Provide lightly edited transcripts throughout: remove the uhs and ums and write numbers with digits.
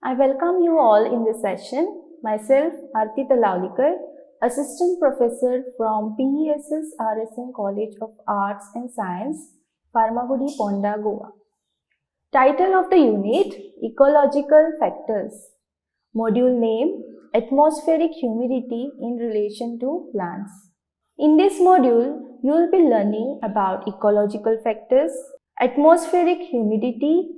I welcome you all in this session. Myself, Artita Laulikar, Assistant Professor from PESS RSN College of Arts and Science, Farmagudi, Ponda, Goa. Title of the unit, Ecological Factors. Module name, Atmospheric Humidity in relation to plants. In this module, you will be learning about ecological factors, atmospheric humidity,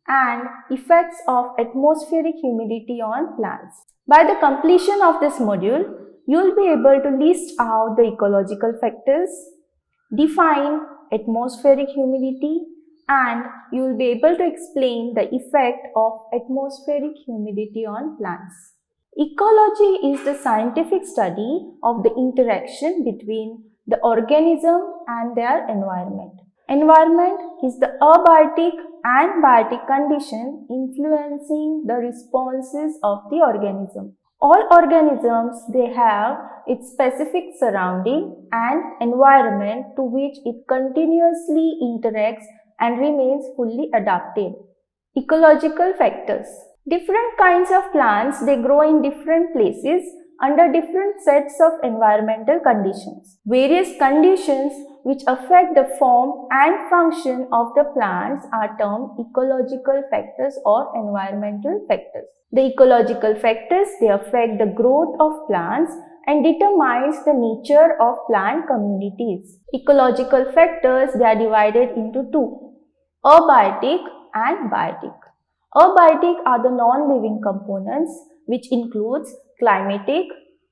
and effects of atmospheric humidity on plants. By the completion of this module, you will be able to list out the ecological factors, define atmospheric humidity, and you will be able to explain the effect of atmospheric humidity on plants. Ecology is the scientific study of the interaction between the organism and their environment. Environment is the abiotic and biotic condition influencing the responses of the organism. All organisms, they have its specific surrounding and environment to which it continuously interacts and remains fully adapted. Ecological factors. Different kinds of plants, they grow in different places under different sets of environmental conditions. Various conditions which affect the form and function of the plants are termed ecological factors or environmental factors. The ecological factors, they affect the growth of plants and determines the nature of plant communities. Ecological factors, they are divided into two, abiotic and biotic. Abiotic are the non-living components, which includes climatic,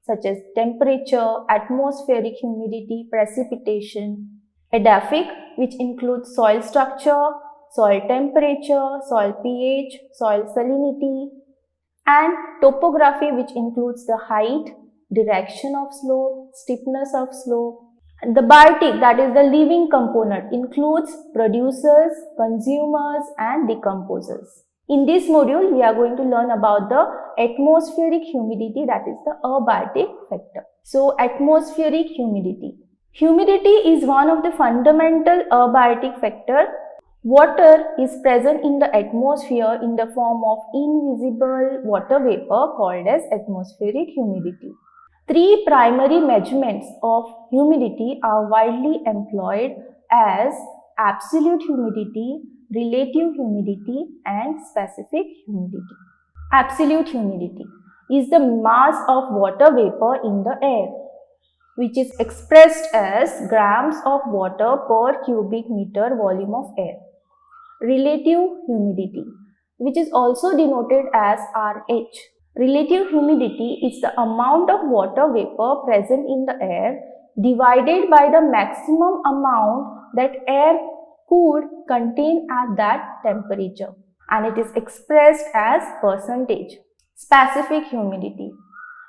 such as temperature, atmospheric humidity, precipitation. Edaphic, which includes soil structure, soil temperature, soil pH, soil salinity. And topography, which includes the height, direction of slope, steepness of slope. The biotic, that is the living component, includes producers, consumers, and decomposers. In this module, we are going to learn about the atmospheric humidity, that is the abiotic factor. So, atmospheric humidity. Humidity is one of the fundamental abiotic factor. Water is present in the atmosphere in the form of invisible water vapor called as atmospheric humidity. Three primary measurements of humidity are widely employed as absolute humidity, relative humidity, and specific humidity. Absolute humidity is the mass of water vapor in the air, which is expressed as grams of water per cubic meter volume of air. Relative humidity, which is also denoted as RH. Relative humidity is the amount of water vapor present in the air divided by the maximum amount that air could contain at that temperature, and it is expressed as percentage. Specific humidity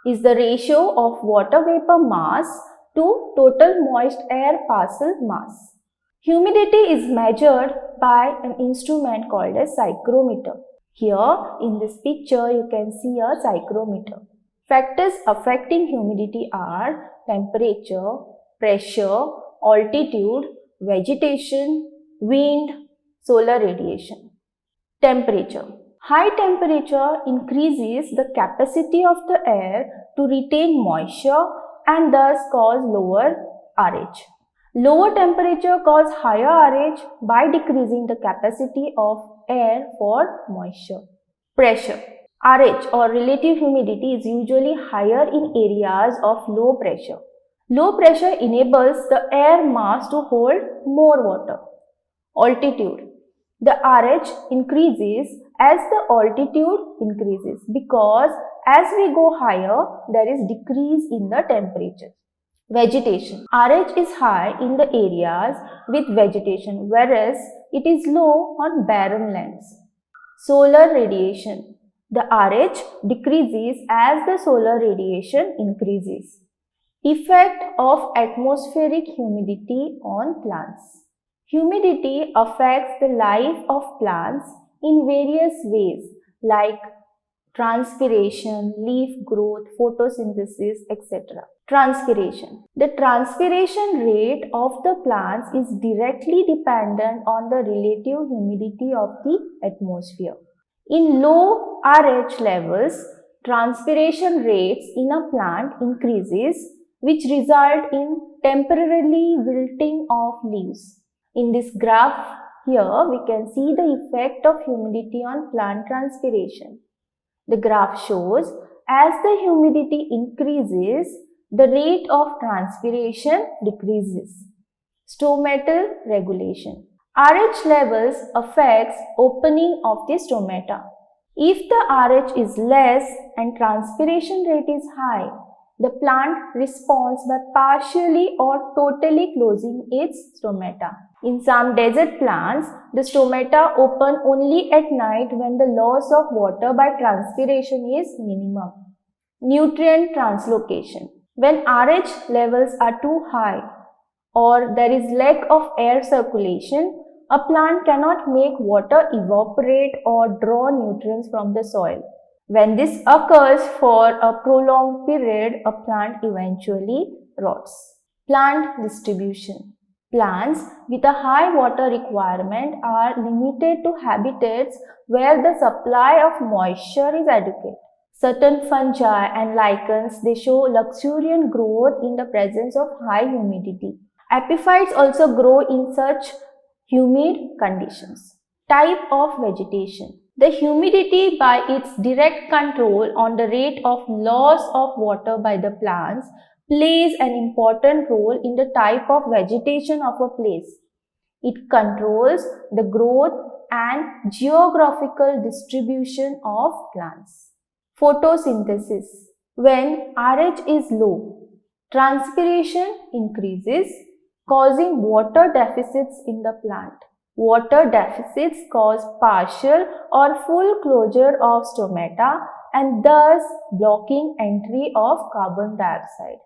is the ratio of water vapor mass to total moist air parcel mass. Humidity is measured by an instrument called as psychrometer. Here in this picture you can see a psychrometer. Factors affecting humidity are temperature, pressure, altitude, vegetation, wind, solar radiation. Temperature. High temperature increases the capacity of the air to retain moisture and thus cause lower RH. Lower temperature causes higher RH by decreasing the capacity of air for moisture. Pressure. RH or relative humidity is usually higher in areas of low pressure. Low pressure enables the air mass to hold more water. Altitude. The RH increases as the altitude increases because as we go higher, there is decrease in the temperature. Vegetation. RH is high in the areas with vegetation, whereas it is low on barren lands. Solar radiation. The RH decreases as the solar radiation increases. Effect of atmospheric humidity on plants. Humidity affects the life of plants in various ways like transpiration, leaf growth, photosynthesis, etc. Transpiration. The transpiration rate of the plants is directly dependent on the relative humidity of the atmosphere. In low RH levels, transpiration rates in a plant increases, which result in temporarily wilting of leaves. In this graph here, we can see the effect of humidity on plant transpiration. The graph shows as the humidity increases, the rate of transpiration decreases. Stomatal regulation. RH levels affects opening of the stomata. If the RH is less and transpiration rate is high, the plant responds by partially or totally closing its stomata. In some desert plants, the stomata open only at night when the loss of water by transpiration is minimum. Nutrient translocation. When RH levels are too high or there is lack of air circulation, a plant cannot make water evaporate or draw nutrients from the soil. When this occurs for a prolonged period, a plant eventually rots. Plant distribution. Plants with a high water requirement are limited to habitats where the supply of moisture is adequate. Certain fungi and lichens, they show luxuriant growth in the presence of high humidity. Epiphytes also grow in such humid conditions. Type of vegetation. The humidity by its direct control on the rate of loss of water by the plants plays an important role in the type of vegetation of a place. It controls the growth and geographical distribution of plants. Photosynthesis. When RH is low, transpiration increases, causing water deficits in the plant. Water deficits cause partial or full closure of stomata and thus blocking entry of carbon dioxide,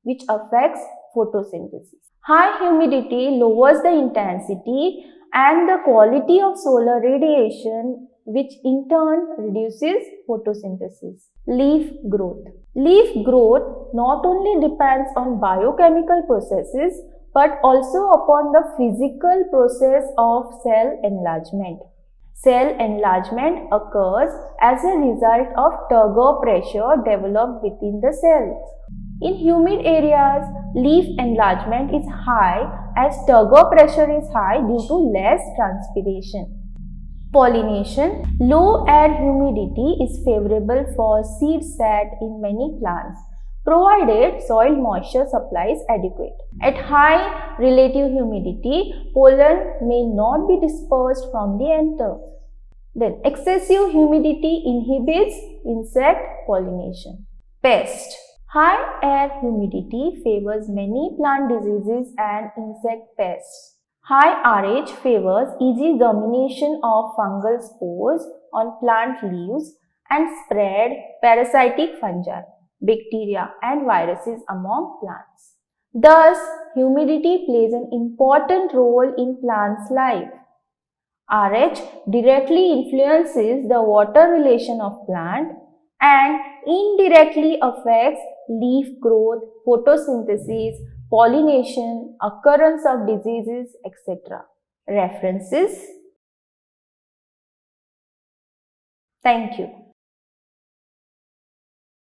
which affects photosynthesis. High humidity lowers the intensity and the quality of solar radiation, which in turn reduces photosynthesis. Leaf growth. Leaf growth not only depends on biochemical processes but also upon the physical process of cell enlargement. Cell enlargement occurs as a result of turgor pressure developed within the cells. In humid areas, leaf enlargement is high as turgor pressure is high due to less transpiration. Pollination. Low air humidity is favorable for seed set in many plants, provided soil moisture supply is adequate. At high relative humidity, pollen may not be dispersed from the anther. Then, excessive humidity inhibits insect pollination. Pest. High air humidity favors many plant diseases and insect pests. High RH favors easy germination of fungal spores on plant leaves and spread parasitic fungi, bacteria and viruses among plants. Thus, humidity plays an important role in plants' life. RH directly influences the water relation of plant and indirectly affects leaf growth, photosynthesis, pollination, occurrence of diseases, etc. References. Thank you.